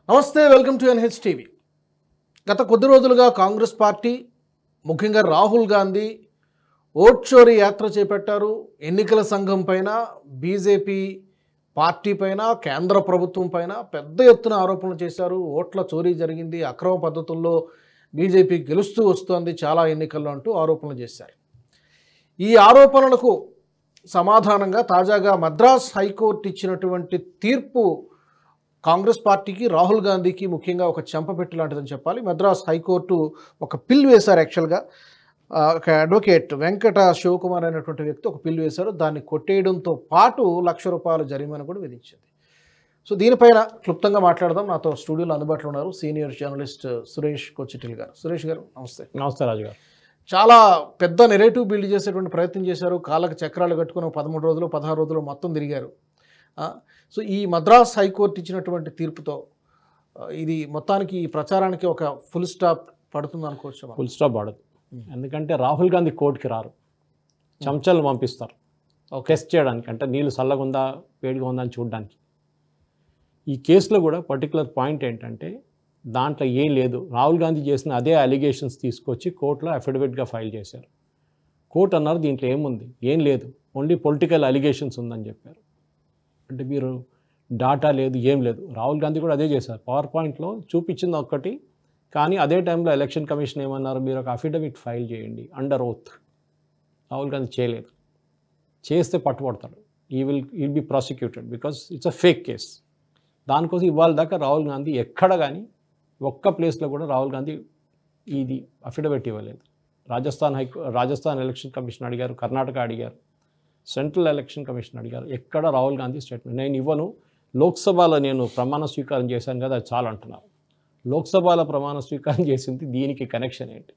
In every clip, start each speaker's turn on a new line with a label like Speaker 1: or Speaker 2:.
Speaker 1: నమస్తే, welcome to NH TV. గత కొద్ది రోజులుగా కాంగ్రెస్ పార్టీ, ముఖ్యంగా రాహుల్ గాంధీ ఓట్ చోరీ యాత్ర చేపట్టారు. ఎన్నికల సంఘం పైన, బీజేపీ పార్టీ పైన, కేంద్ర ప్రభుత్వం పైన పెద్ద ఎత్తున ఆరోపణలు చేశారు. ఓట్ల చోరీ జరిగింది, అక్రమ పద్ధతుల్లో బీజేపీ గెలుస్తూ వస్తోంది చాలా ఎన్నికల్లో అంటూ ఆరోపణలు చేశారు. ఈ ఆరోపణలకు సమాధానంగా తాజాగా మద్రాస్ హైకోర్టు ఇచ్చినటువంటి తీర్పు కాంగ్రెస్ పార్టీకి, రాహుల్ గాంధీకి ముఖ్యంగా ఒక చెంపపెట్టు లాంటిదని చెప్పాలి. మద్రాస్ హైకోర్టు ఒక పిల్ వేశారు. యాక్చువల్గా ఒక అడ్వకేట్ వెంకట శివకుమార్ అనేటువంటి వ్యక్తి ఒక పిల్ వేశారు. దాన్ని కొట్టేయడంతో పాటు ₹1,00,000 జరిమానా కూడా విధించింది. సో దీనిపైన క్లుప్తంగా మాట్లాడదాం. నాతో స్టూడియోలో అందుబాటులో ఉన్నారు సీనియర్ జర్నలిస్ట్ సురేష్ కొచ్చిటిల్ గారు. సురేష్ గారు నమస్తే.
Speaker 2: నమస్తే రాజు గారు.
Speaker 1: చాలా పెద్ద నెరేటివ్ బిల్డ్ చేసేటువంటి ప్రయత్నం చేశారు. కాళ్ళకి చక్రాలు కట్టుకుని 13 రోజులు 16 రోజులు మొత్తం తిరిగారు. సో ఈ మద్రాస్ హైకోర్టు ఇచ్చినటువంటి తీర్పుతో ఇది మొత్తానికి ఈ ప్రచారానికి ఒక ఫుల్ స్టాప్ పడుతుంది అనుకోవచ్చు.
Speaker 2: ఫుల్ స్టాప్ పడదు. ఎందుకంటే రాహుల్ గాంధీ కోర్టుకి రారు, చెంచాలు పంపిస్తారు టెస్ట్ చేయడానికి, అంటే నీళ్ళు చల్లగా ఉందా వేడిగా ఉందా అని చూడడానికి. ఈ కేసులో కూడా పర్టికులర్ పాయింట్ ఏంటంటే దాంట్లో ఏం లేదు. రాహుల్ గాంధీ చేసిన అదే అలిగేషన్స్ తీసుకొచ్చి కోర్టులో అఫిడవిట్గా ఫైల్ చేశారు. కోర్టు అన్నారు దీంట్లో ఏముంది, ఏం లేదు, ఓన్లీ పొలిటికల్ అలిగేషన్స్ ఉందని చెప్పారు. అంటే మీరు డాటా లేదు, ఏం లేదు. రాహుల్ గాంధీ కూడా అదే చేశారు. పవర్ పాయింట్లో చూపించింది ఒక్కటి, కానీ అదే టైంలో ఎలక్షన్ కమిషన్ ఏమన్నారు, మీరు ఒక అఫిడవిట్ ఫైల్ చేయండి అండర్ ఓత్. రాహుల్ గాంధీ చేయలేదు. చేస్తే పట్టుబడతాడు. ఈ will be prosecuted because it's a fake case. దానికోసం ఇవాళ దాకా రాహుల్ గాంధీ ఎక్కడ కానీ ఒక్క ప్లేస్లో కూడా రాహుల్ గాంధీ ఇది అఫిడవిట్ ఇవ్వలేదు. రాజస్థాన్ ఎలక్షన్ కమిషన్ అడిగారు, కర్ణాటక అడిగారు, సెంట్రల్ ఎలక్షన్ కమిషన్ అడిగారు. ఎక్కడ రాహుల్ గాంధీ స్టేట్మెంట్ నేను ఇవ్వను, లోక్సభలో నేను ప్రమాణ స్వీకారం చేశాను కదా అది చాలా అంటున్నారు. లోక్సభలో ప్రమాణ స్వీకారం చేసింది దీనికి కనెక్షన్ ఏంటి?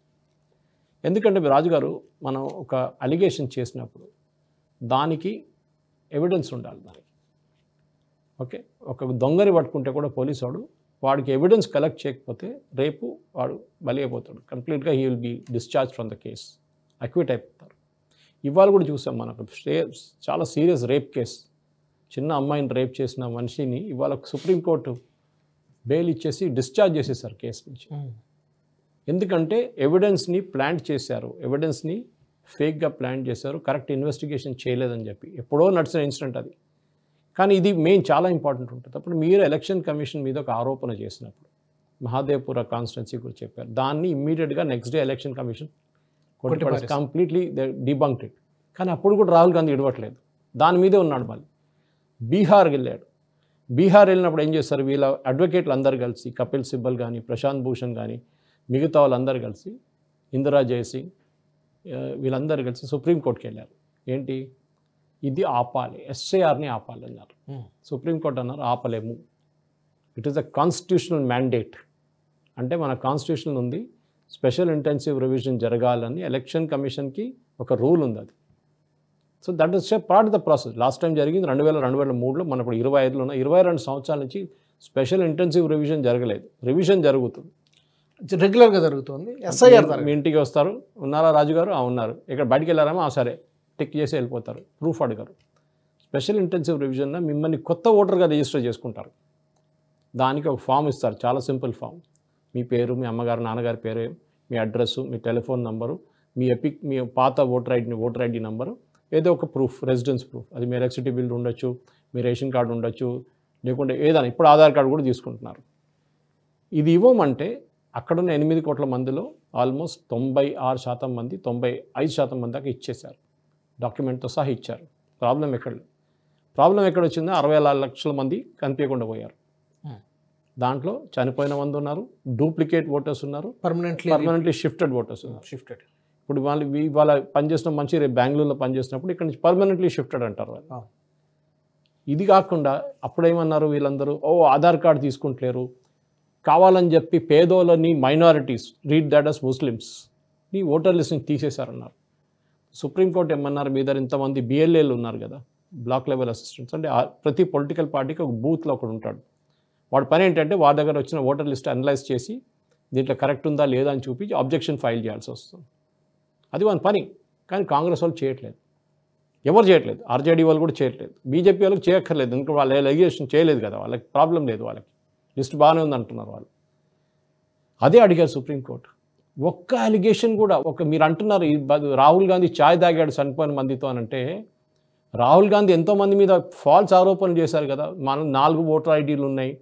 Speaker 2: ఎందుకంటే రాజుగారు, మనం ఒక అలిగేషన్ చేసినప్పుడు దానికి ఎవిడెన్స్ ఉండాలి. దానికి ఓకే, ఒక దొంగని పట్టుకుంటే కూడా పోలీసు వాడికి ఎవిడెన్స్ కలెక్ట్ చేయకపోతే రేపు వాడు బలి అయిపోతాడు. కంప్లీట్గా he will be discharge from the case, acquit అయిపోతారు. ఇవాళ కూడా చూసాం మనకు చాలా సీరియస్ రేప్ కేసు. చిన్న అమ్మాయిని రేప్ చేసిన మనిషిని ఇవాళ సుప్రీంకోర్టు బెయిల్ ఇచ్చేసి డిశ్చార్జ్ చేసేసారు కేసు నుంచి. ఎందుకంటే ఎవిడెన్స్ని ప్లాంట్ చేశారు, ఎవిడెన్స్ని ఫేక్గా ప్లాంట్ చేశారు, కరెక్ట్ ఇన్వెస్టిగేషన్ చేయలేదని చెప్పి. ఎప్పుడో నడిచిన ఇన్సిడెంట్ అది. కానీ ఇది మెయిన్ చాలా ఇంపార్టెంట్ ఉంటుంది. అప్పుడు మీరు ఎలక్షన్ కమిషన్ మీద ఒక ఆరోపణ చేసినప్పుడు మహాదేవ్పుర కాన్స్టిట్యున్సీ గురించి చెప్పారు. దాన్ని ఇమ్మీడియట్గా next day election commission completely debunked it. కానీ అప్పుడు కూడా రాహుల్ గాంధీ ఇడవట్లేదు, దాని మీదే ఉన్నాడు. మళ్ళీ బీహార్కి వెళ్ళాడు. బీహార్ వెళ్ళినప్పుడు ఏం చేస్తారు, వీళ్ళ అడ్వకేట్లు అందరు కలిసి, కపిల్ సిబ్బల్ కానీ, ప్రశాంత్ భూషణ్ కానీ, మిగతా వాళ్ళందరూ కలిసి, ఇందిరా జయసింగ్ వీళ్ళందరూ కలిసి సుప్రీంకోర్టుకి వెళ్ళారు. ఏంటి, ఇది ఆపాలి, ఎస్ఐఆర్ని ఆపాలి అన్నారు. సుప్రీంకోర్టు అన్నారు ఆపలేము, it is a constitutional mandate. అంటే మన కాన్స్టిట్యూషన్ ఉంది, స్పెషల్ ఇంటెన్సివ్ రివిజన్ జరగాలని ఎలక్షన్ కమిషన్కి ఒక రూల్ ఉంది. అది so that is part of the process. Last time జరిగింది 2003లో, మన ఇప్పుడు 25లో ఉన్న 22 సంవత్సరాల నుంచి స్పెషల్ ఇంటెన్సివ్ రివిజన్ జరగలేదు. రివిజన్ జరుగుతుంది,
Speaker 1: రెగ్యులర్గా జరుగుతుంది. ఎస్ఐఆర్
Speaker 2: మీ ఇంటికి వస్తారు, ఉన్నారా రాజుగారు, ఉన్నారు, ఇక్కడ బయటికి వెళ్ళారామా, సరే టిక్ చేసి వెళ్ళిపోతారు, ప్రూఫ్ అడిగారు. స్పెషల్ ఇంటెన్సివ్ రివిజన్లో మిమ్మల్ని కొత్త ఓటర్గా రిజిస్టర్ చేసుకుంటారు. దానికి ఒక ఫామ్ ఇస్తారు, చాలా సింపుల్ ఫామ్. మీ పేరు, మీ అమ్మగారు నాన్నగారి పేరు, మీ అడ్రస్సు, మీ టెలిఫోన్ నంబరు, మీ పాత ఓటర్ ఐడి నంబరు, ఏదో ఒక ప్రూఫ్, రెసిడెన్స్ ప్రూఫ్. అది మీ ఎలక్ట్రిసిటీ బిల్ ఉండొచ్చు, మీ రేషన్ కార్డు ఉండొచ్చు, లేకుంటే ఏదైనా. ఇప్పుడు ఆధార్ కార్డు కూడా తీసుకుంటున్నారు. ఇది ఇవ్వమంటే అక్కడున్న 8 కోట్ల మందిలో ఆల్మోస్ట్ 96% మంది, 95% మంది దాకా ఇచ్చేశారు, డాక్యుమెంట్తో సహా ఇచ్చారు. ప్రాబ్లం ఎక్కడ వచ్చిందో 64 లక్షల మంది కనిపించకుండా పోయారు. దాంట్లో చనిపోయిన మంది ఉన్నారు, డూప్లికేట్ ఓటర్స్ ఉన్నారు, పర్మనెంట్లీ షిఫ్టెడ్ ఓటర్స్ ఉన్నారు. ఇప్పుడు వాళ్ళ పనిచేసిన మంచి రేపు బెంగళూరులో పనిచేసినప్పుడు ఇక్కడ నుంచి పర్మనెంట్లీ షిఫ్టెడ్ అంటారు వాళ్ళు. ఇది కాకుండా అప్పుడేమన్నారు వీళ్ళందరూ, ఆధార్ కార్డు తీసుకుంటలేరు, కావాలని చెప్పి పేదోళ్ళని, minorities, read that as Muslims ని ఓటర్ లిస్ట్ నుంచి తీసేశారన్నారు. సుప్రీంకోర్టు ఏమన్నారు, మీ దగ్గర ఇంతమంది బిఎల్ఏలు ఉన్నారు కదా, బ్లాక్ లెవెల్ అసిస్టెంట్స్, అంటే ప్రతి పొలిటికల్ పార్టీకి ఒక బూత్లో ఒకడు ఉంటాడు. వాడి పని ఏంటంటే వాడి దగ్గర వచ్చిన ఓటర్ లిస్ట్ అనలైజ్ చేసి దీంట్లో కరెక్ట్ ఉందా లేదా అని చూపించి అబ్జెక్షన్ ఫైల్ చేయాల్సి వస్తుంది. అది వాని పని. కానీ కాంగ్రెస్ వాళ్ళు చేయట్లేదు, ఎవరు చేయట్లేదు, ఆర్జేడీ వాళ్ళు కూడా చేయట్లేదు, బీజేపీ వాళ్ళకి చేయక్కర్లేదు, ఎందుకంటే వాళ్ళు ఎలిగేషన్ చేయలేదు కదా, వాళ్ళకి ప్రాబ్లం లేదు వాళ్ళకి. లిస్ట్ బాగానే ఉంది అంటున్నారు వాళ్ళు. అదే అడిగారు సుప్రీంకోర్టు. ఒక్క అలిగేషన్ కూడా మీరు అంటున్నారు రాహుల్ గాంధీ ఛాయ్ తాగాడు చనిపోయిన మందితో అని అంటే, రాహుల్ గాంధీ ఎంతోమంది మీద ఫాల్స్ ఆరోపణలు చేశారు కదా. మనం 4 ఓటర్ ఐడీలు ఉన్నాయి,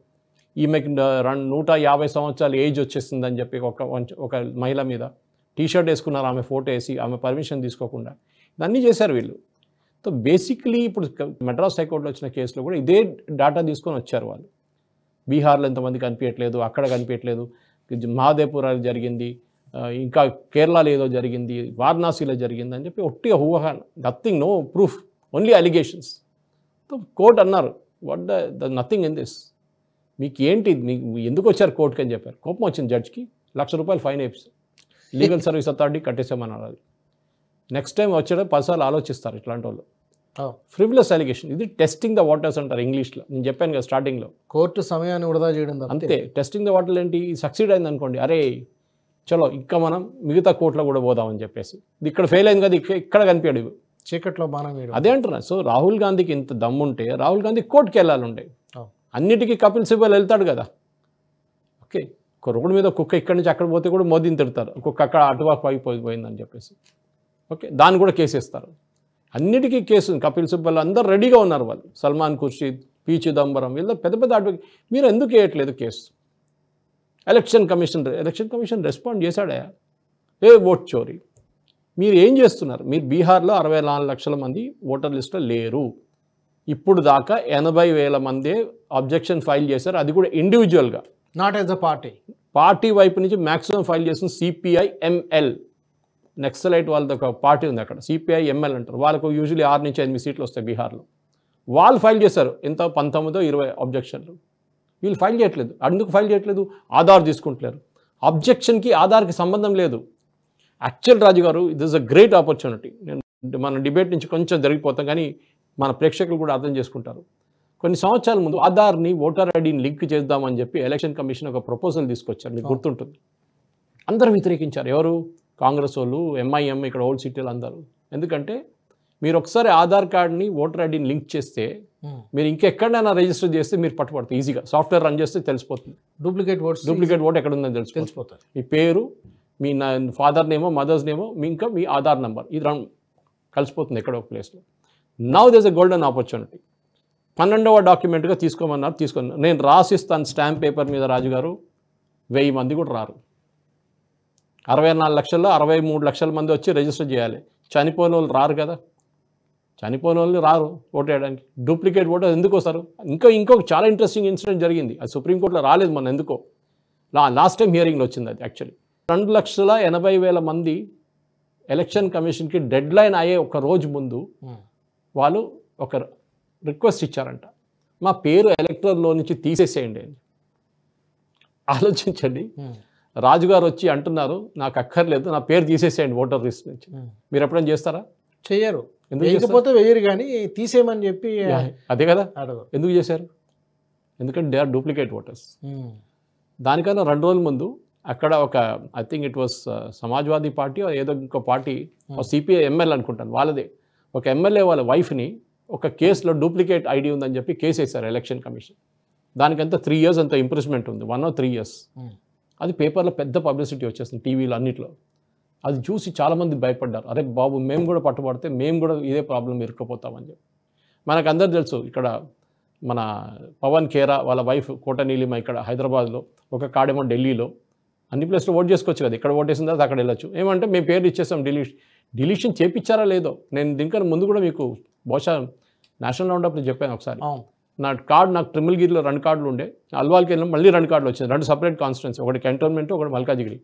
Speaker 2: ఈమెకి 150 సంవత్సరాల ఏజ్ వచ్చేస్తుందని చెప్పి ఒక మహిళ మీద టీషర్ట్ వేసుకున్నారు, ఆమె ఫోటో వేసి, ఆమె పర్మిషన్ తీసుకోకుండా. ఇదన్నీ చేశారు వీళ్ళు. సో బేసిక్లీ ఇప్పుడు మెడ్రాస్ హైకోర్టులో వచ్చిన కేసులో కూడా ఇదే డేటా తీసుకొని వచ్చారు వాళ్ళు. బీహార్లో ఎంతమంది కనిపించట్లేదు, అక్కడ కనిపించట్లేదు, మహాదేవ్పురాలో జరిగింది, ఇంకా కేరళలో ఏదో జరిగింది, వారణాసిలో జరిగింది అని చెప్పి ఒట్టిగా ఊహ, nothing, no proof, only allegations. So court అన్నారు what the nothing in this, మీకు ఏంటి, మీకు ఎందుకు వచ్చారు కోర్టుకి అని చెప్పారు. కోపం వచ్చింది జడ్జికి, ₹1,00,000 ఫైన్ వేసి లీగల్ సర్వీస్ అథారిటీ కట్టేసామన్నారు. అది నెక్స్ట్ టైం వచ్చేటప్పుడు 10 సార్లు ఆలోచిస్తారు ఇట్లాంటి వాళ్ళు. ఫ్రివిలస్ అలిగేషన్, ఇది టెస్టింగ్ ద వాటర్స్ అంటారు ఇంగ్లీష్లో. నేను చెప్పాను కదా స్టార్టింగ్లో,
Speaker 1: కోర్టు సమయాన్ని వృధా చేయడం
Speaker 2: అంతే. టెస్టింగ్ ద వాటర్ ఏంటి, సక్సీడ్ అయింది అనుకోండి, అరే చలో ఇంకా మనం మిగతా కోర్టులో కూడా పోదామని చెప్పేసి. ఇది ఇక్కడ ఫెయిల్ అయింది కదా, ఇక్కడ కనిపించాడు,
Speaker 1: చీకట్లో బాణం వేయడం.
Speaker 2: అదే అంటున్నా. సో రాహుల్ గాంధీకి ఇంత దమ్ముంటే రాహుల్ గాంధీ కోర్టుకి వెళ్ళాలి ఉండే. అన్నిటికీ కపిల్ సిబల్ వెళ్తాడు కదా. ఓకే, రోడ్డు మీద కుక్క ఇక్కడి నుంచి అక్కడ పోతే కూడా మోదీని తిడతారు, కుక్క అక్కడ అటువాకు అయిపోయిందని చెప్పేసి. ఓకే, దాన్ని కూడా కేసు ఇస్తారు. అన్నిటికీ కేసు, కపిల్ సిబల్ అందరూ రెడీగా ఉన్నారు వాళ్ళు, సల్మాన్ ఖుర్షీద్, పి చిదంబరం, వీళ్ళ పెద్ద పెద్ద అడ్వకేట్. మీరు ఎందుకు వేయట్లేదు కేసు? ఎలక్షన్ కమిషన్ రెస్పాండ్ చేశాడా? ఓట్ చోరీ. మీరు ఏం చేస్తున్నారు? మీరు బీహార్లో 64 లక్షల మంది ఓటర్ లిస్టులో లేరు. ఇప్పుడు దాకా 80,000 మందే అబ్జెక్షన్ ఫైల్ చేశారు, అది కూడా ఇండివిజువల్గా,
Speaker 1: not as a party.
Speaker 2: Party వైపు నుంచి మ్యాక్సిమం ఫైల్ చేసిన సిపిఐ ఎంఎల్, నెక్సలైట్ వాళ్ళది ఒక పార్టీ ఉంది అక్కడ, సిపిఐ ఎంఎల్ అంటారు. వాళ్ళకు యూజువల్లీ 6 నుంచి 8 సీట్లు వస్తాయి బీహార్లో. వాళ్ళు ఫైల్ చేశారు ఎంత 19-20 అబ్జెక్షన్లు. వీళ్ళు ఫైల్ చేయట్లేదు. అందుకు ఫైల్ చేయట్లేదు, ఆధార్ తీసుకుంటలేరు. అబ్జెక్షన్కి ఆధార్కి సంబంధం లేదు. యాక్చువల్ రాజు గారు, ఇది ఇస్ అ గ్రేట్ ఆపర్చునిటీ. మన డిబేట్ నుంచి కొంచెం జరిగిపోతాం కానీ మన ప్రేక్షకులు కూడా అర్థం చేసుకుంటారు. కొన్ని సంవత్సరాల ముందు ఆధార్ని ఓటర్ ఐడిని లింక్ చేద్దామని చెప్పి ఎలక్షన్ కమిషన్ ఒక ప్రపోజల్ తీసుకొచ్చారు, మీకు గుర్తుంటుంది. అందరూ వ్యతిరేకించారు. ఎవరు? కాంగ్రెస్ వాళ్ళు, ఎంఐఎం, ఇక్కడ ఓల్డ్ సిటీలు అందరూ. ఎందుకంటే మీరు ఒకసారి ఆధార్ కార్డ్ని ఓటర్ ఐడిని లింక్ చేస్తే మీరు ఇంకెక్కడైనా రిజిస్టర్ చేస్తే మీరు పట్టుబడతారు ఈజీగా. సాఫ్ట్వేర్ రన్ చేస్తే తెలిసిపోతుంది
Speaker 1: డూప్లికేట్
Speaker 2: ఓట్ ఎక్కడ ఉందని తెలిసిపోతుంది. మీ పేరు, మీ ఫాదర్ నేమో, మదర్స్ నేమో, ఇంకా మీ ఆధార్ నెంబర్, ఇది కలిసిపోతుంది ఎక్కడో ఒక ప్లేస్లో. Now there is a golden opportunity. 12వ డాక్యుమెంట్గా తీసుకోమన్నారు, తీసుకున్నారు. నేను రాసిస్తాను స్టాంప్ పేపర్ మీద రాజుగారు, 1000 మంది కూడా రారు. 64 లక్షల్లో 63 లక్షల మంది వచ్చి రిజిస్టర్ చేయాలి. చనిపోయిన వాళ్ళు రారు కదా, చనిపోయిన వాళ్ళు రారు ఓటు వేయడానికి. డూప్లికేట్ ఓటర్ ఎందుకు వస్తారు? ఇంకొక చాలా ఇంట్రెస్టింగ్ ఇన్సిడెంట్ జరిగింది, అది సుప్రీంకోర్టులో రాలేదు మన ఎందుకో, లాస్ట్ టైం హియరింగ్లో వచ్చింది అది. యాక్చువల్లీ 2,80,000 మంది ఎలక్షన్ కమిషన్కి డెడ్ లైన్ అయ్యే ఒక రోజు ముందు వాళ్ళు ఒక రిక్వెస్ట్ ఇచ్చారంట, మా పేరు ఎలక్టర్లో నుంచి తీసేసేయండి అని. ఆలోచించండి, రాజుగారు వచ్చి అంటున్నారు నాకు అక్కర్లేదు, నా పేరు తీసేసేయండి ఓటర్ లిస్ట్ నుంచి. మీరు ఎప్పుడైనా చేస్తారా?
Speaker 1: చెయ్యరు. ఎందుకపోతే వేయరు, కానీ తీసేయమని చెప్పి.
Speaker 2: అదే కదా, ఎందుకు చేశారు? ఎందుకంటే దే ఆర్ డూప్లికేట్ ఓటర్స్. దానికన్నా 2 రోజుల ముందు అక్కడ ఒక, I think it was Samajwadi party ఏదో ఇంకో పార్టీ, సిపిఐ ఎంఎల్ అనుకుంటాను వాళ్ళదే, ఒక ఎమ్మెల్యే వాళ్ళ వైఫ్ని ఒక కేసులో డూప్లికేట్ ఐడి ఉందని చెప్పి కేసు వేశారు ఎలక్షన్ కమిషన్. దానికంతా 3 years అంత ఇంప్రూవ్మెంట్ ఉంది, 1 or 3 years. అది పేపర్లో పెద్ద పబ్లిసిటీ వచ్చేస్తుంది, టీవీలో అన్నిట్లో. అది చూసి చాలామంది భయపడ్డారు, అరే బాబు మేము కూడా పట్టుబడితే మేము కూడా ఇదే ప్రాబ్లం ఇరుక్కుపోతామని చెప్పి. మనకు అందరు తెలుసు, ఇక్కడ మన పవన్ ఖేరా వాళ్ళ వైఫ్ కోట నీలిమ ఇక్కడ హైదరాబాద్లో, ఒక కాడేమో ఢిల్లీలో, అన్ని ప్లేస్లో ఓట్ చేసుకోవచ్చు కదా, ఇక్కడ ఓటేసిన తర్వాత అక్కడ వెళ్ళొచ్చు. ఏమంటే మేము పేరు ఇచ్చేస్తాం, డిలీషన్ చేపించారా లేదో. నేను దీనికన్నా ముందు కూడా మీకు బహుశా నేషనల్ రౌండప్లో చెప్పాను ఒకసారి. నా కార్డు, నాకు ట్రిమిల్గిరిలో 2 కార్డులు ఉండే, అల్వాల్కి వెళ్ళిన మళ్ళీ 2 కార్డులు వచ్చింది, 2 సపరేట్ కాన్స్టిట్యున్సీ, ఒకటి కంటోన్మెంట్, ఒకటి మల్కాజిగిరి.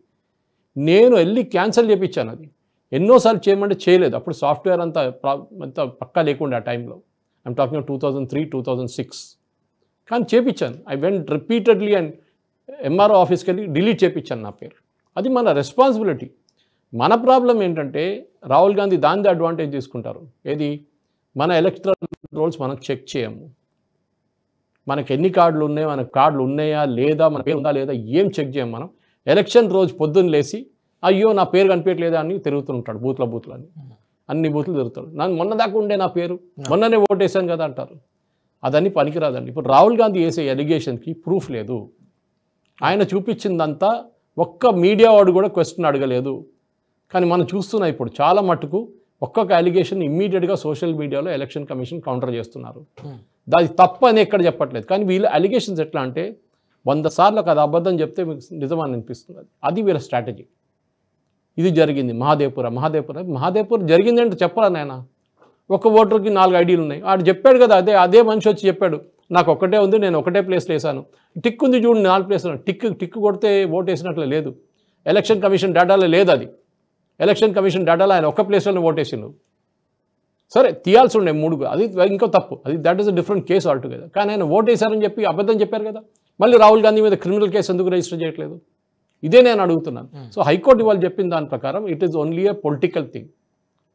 Speaker 2: నేను వెళ్ళి క్యాన్సిల్ చేయించాను. అది ఎన్నోసార్లు చేయమంటే చేయలేదు. అప్పుడు సాఫ్ట్వేర్ అంతా పక్కా లేకుండా ఆ టైంలో. I'm talking 2003, 2006. కానీ చేయించాను. I went repeatedly and MRO ఆఫీస్కి వెళ్ళి డిలీట్ చేయించాను నా పేరు. అది మన రెస్పాన్సిబిలిటీ. మన ప్రాబ్లం ఏంటంటే రాహుల్ గాంధీ దాని అడ్వాంటేజ్ తీసుకుంటారు. ఏది? మన ఎలక్టరల్ రోల్స్ మనం చెక్ చేయము. మనకు ఎన్ని కార్డులు ఉన్నాయి, మన కార్డులు ఉన్నాయా లేదా, మన పేరు ఉందా లేదా, ఏం చెక్ చేయము మనం. ఎలక్షన్ రోజు పొద్దున్న లేచి అయ్యో నా పేరు కనిపించట్లేదా అని తిరుగుతుంటాడు, బూత్లని అన్ని బూత్లు తిరుగుతాడు. మొన్న దాకా ఉండే నా పేరు, మొన్ననే ఓటేసాను కదా అంటారు. అదని పనికిరాదండి. ఇప్పుడు రాహుల్ గాంధీ వేసే ఎలిగేషన్కి ప్రూఫ్ లేదు. ఆయన చూపించిందంతా ఒక్క మీడియా వాడు కూడా క్వశ్చన్ అడగలేదు. కానీ మనం చూస్తున్నాం ఇప్పుడు చాలా మటుకు ఒక్కొక్క అలిగేషన్ ఇమ్మీడియట్గా సోషల్ మీడియాలో ఎలక్షన్ కమిషన్ కౌంటర్ చేస్తున్నారు. దాని తప్పు అని ఎక్కడ చెప్పట్లేదు. కానీ వీళ్ళ అలిగేషన్స్ ఎట్లా అంటే 100 సార్లు అది అబద్ధం చెప్తే మీకు నిజమని అనిపిస్తుంది. అది వీళ్ళ స్ట్రాటజీ. ఇది జరిగింది మహాదేవ్పూర్ జరిగిందంటే చెప్పరా నాయన. ఒక ఓటర్కి 4 ఐడీలు ఉన్నాయి. ఆడు చెప్పాడు కదా, అదే మనిషి వచ్చి చెప్పాడు నాకు ఒక్కటే ఉంది, నేను ఒకటే ప్లేస్లో వేసాను. టిక్ ఉంది చూడండి 4 ప్లేస్లో. టిక్ కొడితే ఓటు వేసినట్లు లేదు. ఎలక్షన్ కమిషన్ డేటాలో లేదు అది. ఎలక్షన్ కమిషన్ డేటాలో ఆయన ఒక్క ప్లేస్లోనే ఓటేసిండు. సరే తీయాల్సి ఉండే 3, అది ఇంకో తప్పు. అది that is a different case altogether. కానీ ఆయన ఓటేశారని చెప్పి అబద్ధం చెప్పారు కదా. మళ్ళీ రాహుల్ గాంధీ మీద క్రిమినల్ కేసు ఎందుకు రిజిస్టర్ చేయట్లేదు? ఇదే నేను అడుగుతున్నాను. సో హైకోర్టు ఇవాళ చెప్పిన దాని ప్రకారం it is only A political thing,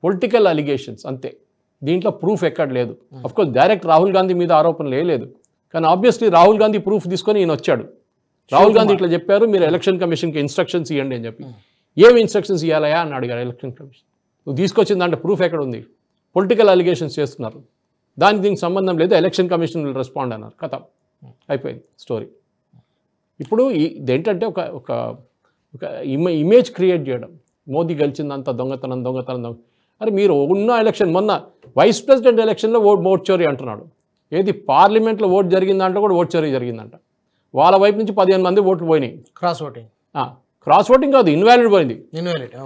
Speaker 2: political allegations అంతే. దీంట్లో ప్రూఫ్ ఎక్కడ లేదు. అఫ్కోర్స్ డైరెక్ట్ రాహుల్ గాంధీ మీద ఆరోపణలు లేదు. కానీ ఆబ్వియస్లీ రాహుల్ గాంధీ ప్రూఫ్ తీసుకొని ఈయన వచ్చాడు. రాహుల్ గాంధీ ఇట్లా చెప్పారు, మీరు ఎలక్షన్ కమిషన్కి ఇన్స్ట్రక్షన్స్ ఇవ్వండి అని చెప్పి. ఏమి ఇన్స్ట్రక్షన్స్ ఇవ్వాలయా అని అడిగారు ఎలక్షన్ కమిషన్. నువ్వు తీసుకొచ్చిన దాంట్లో ప్రూఫ్ ఎక్కడ ఉంది? పొలిటికల్ అలిగేషన్స్ చేస్తున్నారు, దీనికి సంబంధం లేదు, ఎలక్షన్ కమిషన్ విల్ రెస్పాండ్ అన్నారు. కథ అయిపోయింది స్టోరీ. ఇప్పుడు ఇదేంటంటే ఒక ఇమేజ్ క్రియేట్ చేయడం. మోదీ గెలిచిందంతా దొంగతనం. అరే మీరు ఉన్న ఎలక్షన్, మొన్న వైస్ ప్రెసిడెంట్ ఎలక్షన్లో ఓట్ చోరీ అంటున్నాడు. ఏది పార్లమెంట్లో ఓటు జరిగిన దాంట్లో కూడా ఓట్ చోరీ జరిగిందంట. వాళ్ళ వైపు నుంచి 15 మంది ఓట్లు పోయినాయి. క్రాస్ ఓటింగ్ కాదు, ఇన్వాలిడ్ పోయింది.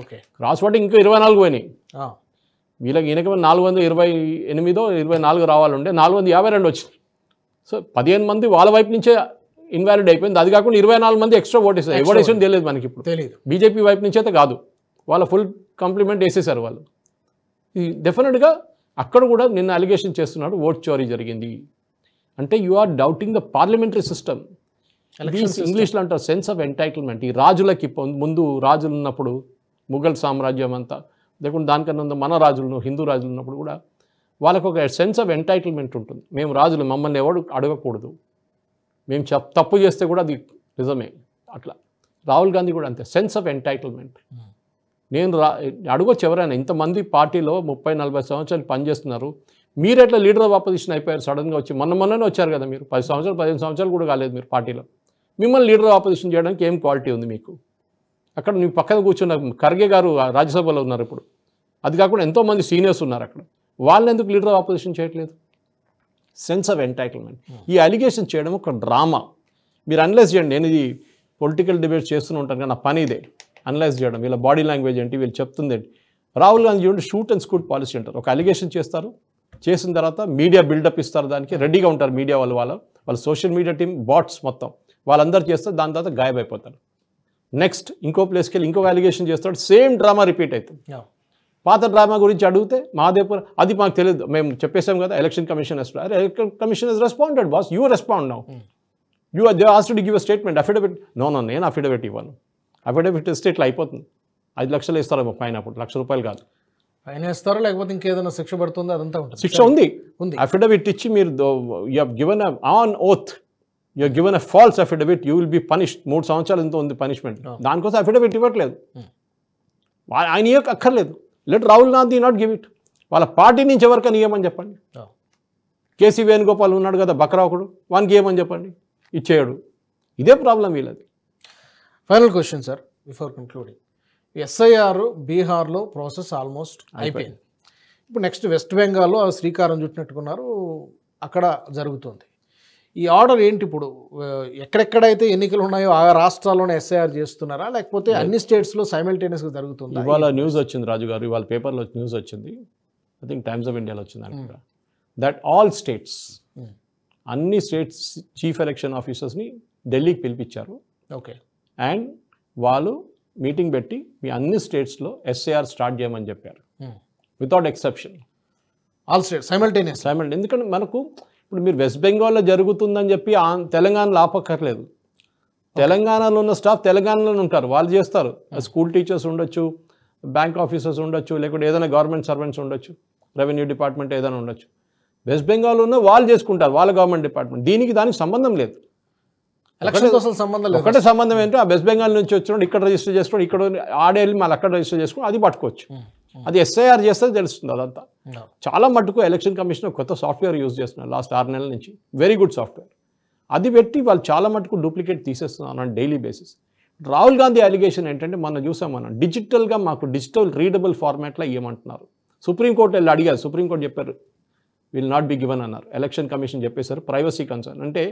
Speaker 3: ఓకే,
Speaker 2: క్రాస్ ఓటింగ్ ఇంకా 24 పోయినాయి. వీళ్ళకి ఈయనకి 428-24 రావాలంటే 452 వచ్చింది. సో 15 మంది వాళ్ళ వైపు నుంచే ఇన్వాలిడ్ అయిపోయింది. అది కాకుండా 24 మంది ఎక్స్ట్రా ఓటేసారు. ఎవడేసారో తెలియదు మనకి. ఇప్పుడు
Speaker 3: తెలియదు.
Speaker 2: బీజేపీ వైపు నుంచి అయితే కాదు, వాళ్ళ ఫుల్ కంప్లిమెంట్ వేసేసారు వాళ్ళు. డెఫినెట్గా అక్కడ కూడా నిన్న అలిగేషన్ చేస్తున్నాడు ఓట్ చోరీ జరిగింది అంటే you are doubting the parliamentary system. ఇంగ్లీష్లో అంటారు సెన్స్ ఆఫ్ ఎంటైటిల్మెంట్. ఈ రాజులకి ముందు రాజులు ఉన్నప్పుడు ముఘల్ సామ్రాజ్యం అంతా లేకుంటే దానికన్నా మన రాజులను హిందూ రాజులు ఉన్నప్పుడు కూడా వాళ్ళకు ఒక సెన్స్ ఆఫ్ ఎంటైటిల్మెంట్ ఉంటుంది. మేము రాజులు, మమ్మల్ని ఎవడు అడగకూడదు, మేము తప్పు చేస్తే కూడా అది నిజమే. అట్లా రాహుల్ గాంధీ కూడా అంతే, సెన్స్ ఆఫ్ ఎంటైటిల్మెంట్. నేను అడగొచ్చు ఎవరైనా, ఇంతమంది పార్టీలో 30-40 సంవత్సరాలు పనిచేస్తున్నారు, మీరు ఎట్లా లీడర్ ఆఫ్ ఆపోజిషన్ అయిపోయారు సడన్గా వచ్చి? మొన్ననే వచ్చారు కదా మీరు, 10 సంవత్సరాలు 15 సంవత్సరాలు కూడా కాలేదు మీరు పార్టీలో. మిమ్మల్ని లీడర్ ఆఫ్ ఆపోజిషన్ చేయడానికి ఏం క్వాలిటీ ఉంది మీకు? అక్కడ మీ పక్కన కూర్చున్న ఖర్గే గారు రాజ్యసభలో ఉన్నారు ఇప్పుడు. అది కాకుండా ఎంతోమంది సీనియర్స్ ఉన్నారు అక్కడ, వాళ్ళని ఎందుకు లీడర్ ఆఫ్ ఆపోజిషన్ చేయట్లేదు? Sense of entitlement. ఈ అలిగేషన్ చేయడం ఒక డ్రామా. మీరు అనలైజ్ చేయండి. నేను ఇది పొలిటికల్ డిబేట్స్ చేస్తూనే ఉంటాను కానీ నా పని ఇదే, అనలైజ్ చేయడం. వీళ్ళ బాడీ లాంగ్వేజ్ ఏంటి, వీళ్ళు చెప్తుంది ఏంటి. రాహుల్ గాంధీ చూడండి, షూట్ అండ్ స్కూట్ పాలసీ అంటారు. ఒక అలిగేషన్ చేస్తారు, చేసిన తర్వాత మీడియా బిల్డప్ ఇస్తారు, దానికి రెడీగా ఉంటారు మీడియా వాళ్ళ సోషల్ మీడియా టీం, బాట్స్ మొత్తం వాళ్ళందరూ చేస్తారు, దాని తర్వాత గాయబైపోతారు. నెక్స్ట్ ఇంకో ప్లేస్కి వెళ్ళి ఇంకొక అలిగేషన్ చేస్తాడు, సేమ్ డ్రామా రిపీట్ అవుతుంది. పాత డ్రామా గురించి అడిగితే మహాదేవ్పూర్ అది మాకు తెలియదు, మేము చెప్పేసాం కదా election commission election commission he's responded boss, you respond now, you they asked to give a statement, affidavit. No నేను అఫిడవిట్ ఇవ్వను. అఫిడవిట్ ఇస్తే ఇట్లా అయిపోతుంది. 5 లక్షలు ఇస్తారేమో ఫైన్, అప్పుడు ₹1,00,000 కాదు
Speaker 3: ఫైన్ వేస్తారో లేకపోతే ఇంకేదైనా శిక్ష పడుతుందో అదంతా ఉంటుంది.
Speaker 2: శిక్ష ఉంది. అఫిడవిట్ ఇచ్చి మీరు you have given on oath, you have given a false affidavit, you will be punished. 3 సంవత్సరాలు ఎంతో ఉంది పనిష్మెంట్. దానికోసం అఫిడవిట్ ఇవ్వట్లేదు, ఆయన ఇవ్వక అక్కర్లేదు. Let Rahul Gandhi not give it. వాళ్ళ పార్టీ నుంచి ఎవరికైనా ఇవ్వమని చెప్పండి. కేసీ వేణుగోపాల్ ఉన్నాడు కదా బక్రాకుడు, వానికి ఇవ్వమని చెప్పండి, ఇచ్చేయడు. ఇదే ప్రాబ్లం వీళ్ళది.
Speaker 3: Final question sir before concluding. SIR బీహార్లో ప్రాసెస్ ఆల్మోస్ట్ అయిపోయింది. ఇప్పుడు నెక్స్ట్ వెస్ట్ బెంగాల్లో శ్రీకారం చుట్టినట్టుకున్నారు, అక్కడ జరుగుతుంది. ఈ ఆర్డర్ ఏంటి ఇప్పుడు? ఎక్కడెక్కడైతే ఎన్నికలు ఉన్నాయో ఆ రాష్ట్రాల్లోనే ఎస్ఐఆర్ చేస్తున్నారా, లేకపోతే అన్ని స్టేట్స్లో సైమల్టేనియస్గా జరుగుతుందా?
Speaker 2: ఇవాళ న్యూస్ వచ్చింది రాజు గారు, ఇవాళ పేపర్లో న్యూస్ వచ్చింది, ఐ థింక్ టైమ్స్ ఆఫ్ ఇండియాలో వచ్చింది అనుకుంటా, దట్ ఆల్ స్టేట్స్, అన్ని స్టేట్స్ చీఫ్ ఎలక్షన్ ఆఫీసర్స్ని ఢిల్లీకి పిలిపించారు.
Speaker 3: ఓకే.
Speaker 2: అండ్ వాళ్ళు మీటింగ్ పెట్టి మీ అన్ని స్టేట్స్లో ఎస్ఐఆర్ స్టార్ట్ చేయమని చెప్పారు, without exception.
Speaker 3: All states simultaneous.
Speaker 2: ఎందుకంటే మనకు ఇప్పుడు మీరు వెస్ట్ బెంగాల్లో జరుగుతుందని చెప్పి తెలంగాణలో ఆపక్కర్లేదు. తెలంగాణలో ఉన్న స్టాఫ్ తెలంగాణలోనే ఉంటారు, వాళ్ళు చేస్తారు. స్కూల్ టీచర్స్ ఉండొచ్చు, బ్యాంక్ ఆఫీసర్స్ ఉండొచ్చు, లేకుంటే ఏదైనా గవర్నమెంట్ సర్వెంట్స్ ఉండొచ్చు, రెవెన్యూ డిపార్ట్మెంట్ ఏదైనా ఉండొచ్చు. వెస్ట్ బెంగాల్లో ఉన్న వాళ్ళు చేసుకుంటారు, వాళ్ళ గవర్నమెంట్ డిపార్ట్మెంట్. దానికి సంబంధం లేదు.
Speaker 3: ఎలక్షన్ కోసం సంబంధం లేదు.
Speaker 2: ఒకటే సంబంధం ఏంటో, ఆ వెస్ట్ బెంగాల్ నుంచి వచ్చినప్పుడు ఇక్కడ రిజిస్టర్ చేసుకోండి, ఇక్కడ ఆడేళ్ళి మళ్ళీ అక్కడ రిజిస్టర్ చేసుకుని అది పట్టుకోవచ్చు. అది ఎస్ఐఆర్ చేస్తే తెలుస్తుంది అదంతా. చాలా మటుకు ఎలక్షన్ కమిషన్ కొత్త సాఫ్ట్వేర్ యూజ్ చేస్తున్నారు లాస్ట్ 6 నెలల నుంచి, వెరీ గుడ్ సాఫ్ట్వేర్. అది పెట్టి వాళ్ళు చాలా మటుకు డూప్లికేట్ తీసేస్తున్నారు on daily basis. Rahul Gandhi allegation ఏంటంటే మనం చూసాం, డిజిటల్గా మాకు డిజిటల్ రీడబుల్ ఫార్మాట్లో ఇవ్వమంటున్నారు. సుప్రీంకోర్టు వెళ్ళి అడిగారు, సుప్రీంకోర్టు చెప్పారు విల్ నాట్ బి గివెన్ అన్నారు. ఎలక్షన్ కమిషన్ చెప్పేశారు ప్రైవసీ కన్సర్న్. అంటే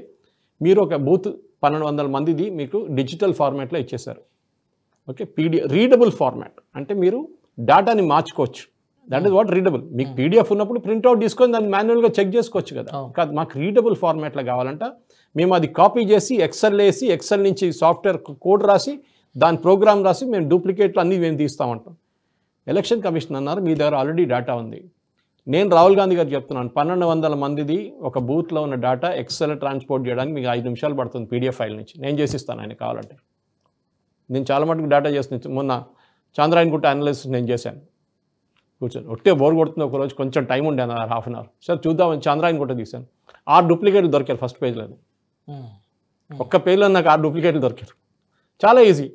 Speaker 2: మీరు ఒక బూత్ 1200 మందిది మీకు డిజిటల్ ఫార్మాట్లో ఇచ్చేశారు. ఓకే, రీడబుల్ ఫార్మాట్ అంటే మీరు డేటాని మార్చుకోవచ్చు. That is what readable. మీకు పీడిఎఫ్ ఉన్నప్పుడు ప్రింట్అవుట్ తీసుకొని దాన్ని మాన్యువల్గా చెక్ చేసుకోవచ్చు కదా. కాదు, మాకు రీడబుల్ ఫార్మాట్లో కావాలంట. మేము అది కాపీ చేసి ఎక్సెల్ వేసి, ఎక్సెల్ నుంచి సాఫ్ట్వేర్ కోడ్ రాసి, దాని ప్రోగ్రామ్ రాసి మేము డూప్లికేట్లు అన్నీ మేము తీస్తామంటాం. ఎలక్షన్ కమిషన్ అన్నారు మీ దగ్గర ఆల్రెడీ డేటా ఉంది. నేను రాహుల్ గాంధీ గారు చెప్తున్నాను, 1200 మందిది ఒక బూత్లో ఉన్న డేటా ఎక్సెల్ ట్రాన్స్పోర్ట్ చేయడానికి మీకు 5 నిమిషాలు పడుతుంది పీడిఎఫ్ ఫైల్ నుంచి. నేను చేసిస్తాను ఆయన కావాలంటే. నేను చాలా మటుకు డేటా చేస్తున్నాను. మొన్న చాంద్రాయణగుట్ట అనాలిసిస్ నేను చేశాను. కూర్చొని ఒట్టే బోర్ కొడుతుంది ఒకరోజు, కొంచెం టైం ఉండే అన్నారు, హాఫ్ అన్ అవర్. సార్ చూద్దామని చాంద్రాయణగుట్ట తీశాను. 6 డూప్లికేట్లు దొరికారు ఫస్ట్ పేజ్లో. ఒక్క పేజ్లో నాకు 6 డూప్లికేట్లు దొరికారు. చాలా ఈజీ,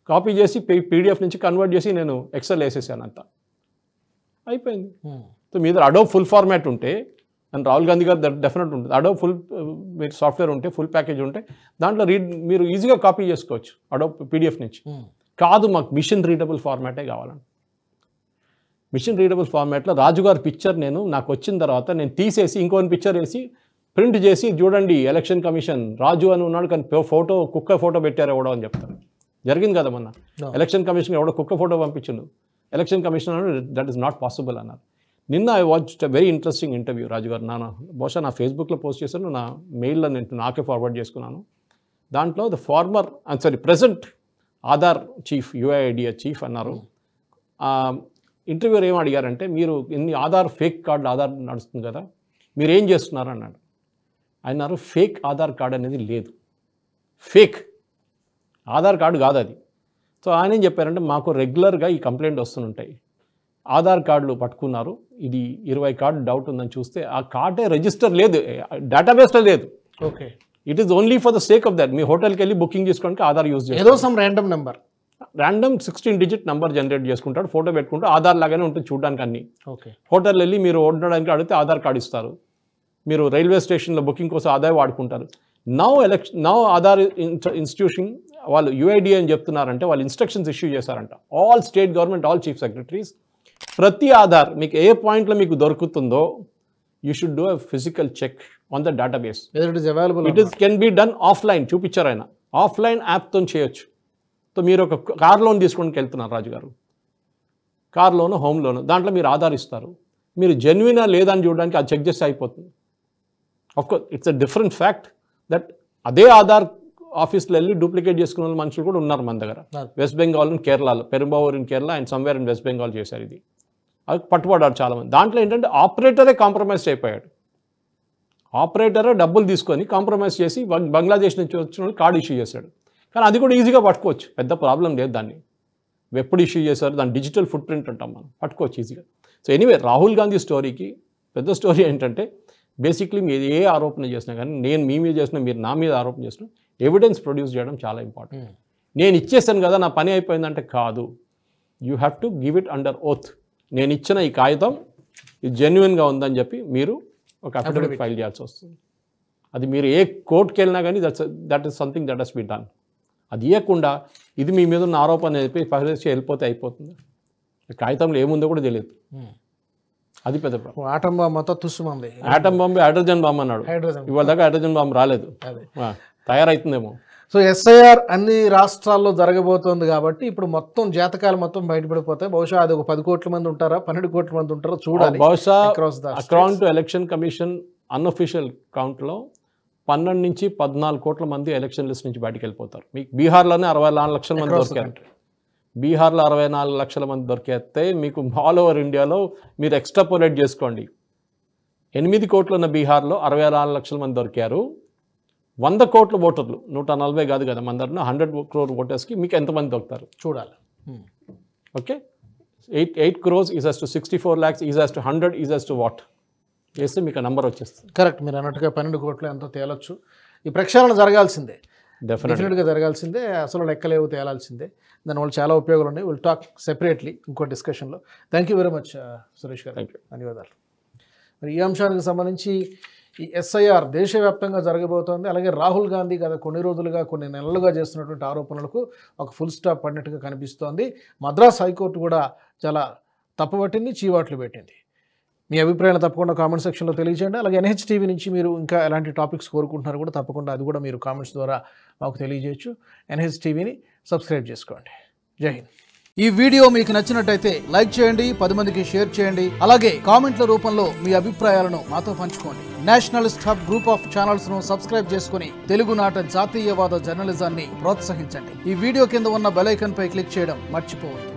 Speaker 2: కాపీ చేసి పీడిఎఫ్ నుంచి కన్వర్ట్ చేసి నేను ఎక్సెల్ వేసేసాను, అంతా అయిపోయింది. సో మీ దగ్గర అడోబ్ ఫుల్ ఫార్మాట్ ఉంటే, అండ్ రాహుల్ గాంధీ గారు డెఫినెట్ ఉంటుంది, అడోబ్ ఫుల్ మీరు సాఫ్ట్వేర్ ఉంటే, ఫుల్ ప్యాకేజ్ ఉంటే దాంట్లో మీరు ఈజీగా కాపీ చేసుకోవచ్చు అడోబ్ పీడిఎఫ్ నుంచి. కాదు, మాకు మిషన్ రీడబుల్ ఫార్మాటే కావాలండి. మిషన్ రీడబుల్ ఫార్మాట్లో రాజుగారి పిక్చర్ నాకు వచ్చిన తర్వాత నేను తీసేసి ఇంకొన్ని పిక్చర్ వేసి ప్రింట్ చేసి చూడండి ఎలక్షన్ కమిషన్ రాజు అని ఉన్నాడు కానీ ఫోటో కుక్క ఫోటో పెట్టారు ఎవడో అని చెప్తారు. జరిగింది కదా మొన్న. ఎలక్షన్ కమిషన్ ఎవడో కుక్క ఫోటో పంపించిండు. ఎలక్షన్ కమిషన్ అన్నాడు దట్ ఈస్ నాట్ పాసిబుల్ అన్నారు. నిన్న I watched very interesting interview రాజుగారు. బహుశా నా ఫేస్బుక్లో పోస్ట్ చేశాను, నా మెయిల్లో నేను నాకే ఫార్వర్డ్ చేసుకున్నాను. దాంట్లో present Aadhaar chief, UIDA chief అన్నారు. ఇంటర్వ్యూ ఏం అడిగారంటే, మీరు ఇన్ని ఆధార్ ఫేక్ కార్డు ఆధార్ నడుస్తుంది కదా, మీరు ఏం చేస్తున్నారు అన్నాడు. అన్నారు ఫేక్ ఆధార్ కార్డు అనేది లేదు, ఫేక్ ఆధార్ కార్డు కాదు అది. సో ఆయన ఏం చెప్పారంటే, మాకు రెగ్యులర్గా ఈ కంప్లైంట్ వస్తుంటాయి, ఆధార్ కార్డులు పట్టుకున్నారు, ఇది 20 కార్డు డౌట్ ఉందని చూస్తే ఆ కార్డే రిజిస్టర్ లేదు, డేటాబేస్లో లేదు.
Speaker 3: Okay,
Speaker 2: it is only for the sake of that. మీ హోటల్కి వెళ్ళి బుకింగ్ చేసుకోవడానికి ఆధార్ యూజ్ చేస్తారు,
Speaker 3: ఏదో some random number,
Speaker 2: random 16 digit number generate చేసుకుంటాడు, ఫోటో పెట్టుకుంటూ ఆధార్ లాగానే ఉంటుంది చూడడానికి అన్ని.
Speaker 3: ఓకే,
Speaker 2: హోటల్ వెళ్ళి మీరు ఉండడానికి అడిగితే ఆధార్ కార్డు ఇస్తారు, మీరు రైల్వే స్టేషన్లో బుకింగ్ కోసం ఆధార్ వాడుకుంటారు. నౌ ఆధార్ ఇన్స్టిట్యూషన్ వాళ్ళు యుఐడిఏ అని చెప్తున్నారంటే వాళ్ళు ఇన్స్ట్రక్షన్స్ ఇష్యూ చేశారంట. All state government, all chief secretaries, ప్రతి ఆధార్ మీకు ఏ పాయింట్లో మీకు దొరుకుతుందో you should do a physical check on the database. It is can be done offline. చూపించారు ఆయన, ఆఫ్లైన్ యాప్తో చేయొచ్చు. సో మీరు ఒక కార్ లోన్ తీసుకోవడానికి వెళ్తున్నారు రాజుగారు, కార్ లోను, హోమ్ లోను, దాంట్లో మీరు ఆధార్ ఇస్తారు, మీరు జెన్యునా లేదని చూడడానికి అది చెక్ చేస్తే అయిపోతుంది. Of course it's a different fact that అదే ఆధార్ ఆఫీస్లో వెళ్ళి డూప్లికేట్ చేసుకున్న మనుషులు కూడా ఉన్నారు మన దగ్గర. వెస్ట్ బెంగాల్ అండ్ కేరళలో, Perumbavoor in Kerala and somewhere in West Bengal చేశారు ఇది. అది పట్టుబడ్డారు చాలామంది. దాంట్లో ఏంటంటే ఆపరేటరే కాంప్రమైజ్ అయిపోయాడు. ఆపరేటరే డబ్బులు తీసుకొని కాంప్రమైజ్ చేసి బంగ్లాదేశ్ నుంచి వచ్చిన వాళ్ళు కార్డు ఇష్యూ చేశాడు. కానీ అది కూడా ఈజీగా పట్టుకోవచ్చు, పెద్ద ప్రాబ్లం లేదు. దాన్ని ఎప్పుడు ఇష్యూ చేశారు, దాని డిజిటల్ ఫుట్ ప్రింట్ అంటాం మనం, పట్టుకోవచ్చు ఈజీగా. సో ఎనీవే, రాహుల్ గాంధీ స్టోరీకి పెద్ద స్టోరీ ఏంటంటే, బేసిక్లీ మీరు ఏ ఆరోపణ చేసినా కానీ, నేను మీ మీద చేసినా, మీరు నా మీద ఆరోపణ చేసినా, ఎవిడెన్స్ ప్రొడ్యూస్ చేయడం చాలా ఇంపార్టెంట్. నేను ఇచ్చేసాను కదా నా పని అయిపోయిందంటే కాదు, you have to give it under oath. నేను ఇచ్చిన ఈ కాగితం ఇది జెన్యున్గా ఉందని చెప్పి మీరు ఒక అఫిడవిట్ ఫైల్ చేయాల్సి వస్తుంది. అది మీరు ఏ కోర్టుకి వెళ్ళినా కానీ that is something that has be done. అది ఇవ్వకుండా ఇది మీ మీద ఉన్న ఆరోపణ చెప్పి పరిస్థితి వెళ్ళిపోతే అయిపోతుంది. కాగితంలో ఏముందో కూడా తెలియదు. అది పెద్ద ప్రాబ్లం.
Speaker 3: ఆటం బాంబ్ మొత్తం తుస్సుమంది.
Speaker 2: ఆటం బాంబు, హైడ్రోజన్ బాంబు అన్నాడు. ఇవాళ దాకా హైడ్రోజన్ బాంబు రాలేదు, తయారవుతుందేమో.
Speaker 3: సో ఎస్ఐఆర్ అన్ని రాష్ట్రాల్లో జరగబోతోంది కాబట్టి ఇప్పుడు మొత్తం జాతకాలు మొత్తం బయటపడిపోతాయి. బహుశా అది ఒక 10 కోట్ల మంది ఉంటారా, 12 కోట్ల మంది ఉంటారో చూడాలి.
Speaker 2: బహుశా according to election commission unofficial కౌంట్లో 12 నుంచి 14 కోట్ల మంది ఎలక్షన్ లిస్ట్ నుంచి బయటకు వెళ్ళిపోతారు. మీకు బీహార్లోనే 64 లక్షల మంది దొరికారు. బీహార్లో 64 లక్షల మంది దొరికేస్తే మీకు ఆల్ ఓవర్ ఇండియాలో మీరు ఎక్స్ట్రాపోలేట్ చేసుకోండి. 8 కోట్లు ఉన్న బీహార్లో 64 లక్షల మంది దొరికారు. 100 కోట్ల ఓటర్లు, 140 కాదు కదా మన దగ్గర, 100 crore ఓటర్స్కి మీకు ఎంతమంది దొరుకుతారు
Speaker 3: చూడాలి.
Speaker 2: Okay, 8 crores is as to 64 lakhs is as to 100 is as to what చేస్తే మీకు ఆ నెంబర్ వచ్చేస్తుంది.
Speaker 3: కరెక్ట్, మీరు అన్నట్టుగా 12 కోట్లు ఎంతో తేలొచ్చు. ఈ ప్రక్షాళన జరగాల్సిందే.
Speaker 2: డెఫినెట్
Speaker 3: డెఫినెట్గా జరగాల్సిందే, అసలు లెక్కలేవు తేలాల్సిందే. దానివల్ల చాలా ఉపయోగాలు ఉన్నాయి. విల్ టాక్ సెపరేట్లీ ఇంకో డిస్కషన్లో. Thank you very much Suresh గారు,
Speaker 2: థ్యాంక్ యూ.
Speaker 3: ధన్యవాదాలు. మరి ఈ అంశానికి సంబంధించి ఈ ఎస్ఐఆర్ దేశవ్యాప్తంగా జరగబోతోంది. అలాగే రాహుల్ గాంధీ గత కొన్ని రోజులుగా కొన్ని నెలలుగా చేస్తున్నటువంటి ఆరోపణలకు ఒక ఫుల్ స్టాప్ పడినట్టుగా కనిపిస్తోంది. మద్రాస్ హైకోర్టు కూడా చాలా తప్పుపట్టింది, చీవాట్లు పెట్టింది. మీ అభిప్రాయాలు తప్పకుండా కామెంట్ సెక్షన్లో తెలియజేయండి. అలాగే NHTV నుంచి మీరు ఇంకా ఎలాంటి టాపిక్స్ కోరుకుంటున్నారు కూడా తప్పకుండా అది కూడా మీరు కామెంట్స్ ద్వారా మాకు తెలియజేయచ్చు. NHTVని సబ్స్క్రైబ్ చేసుకోండి. జై హింద్.
Speaker 1: ఈ వీడియో మీకు నచ్చినట్టయితే లైక్ చేయండి, 10 మందికి షేర్ చేయండి. అలాగే కామెంట్ల రూపంలో మీ అభిప్రాయాలను మాతో పంచుకోండి. Nationalist hub group of channels ను సబ్స్క్రైబ్ చేసుకుని తెలుగునాట జాతీయవాద జర్నలిజాన్ని ప్రోత్సహించండి. ఈ వీడియో కింద ఉన్న బెల్ ఐకాన్ పై క్లిక్ చేయడం మర్చిపోవద్దు.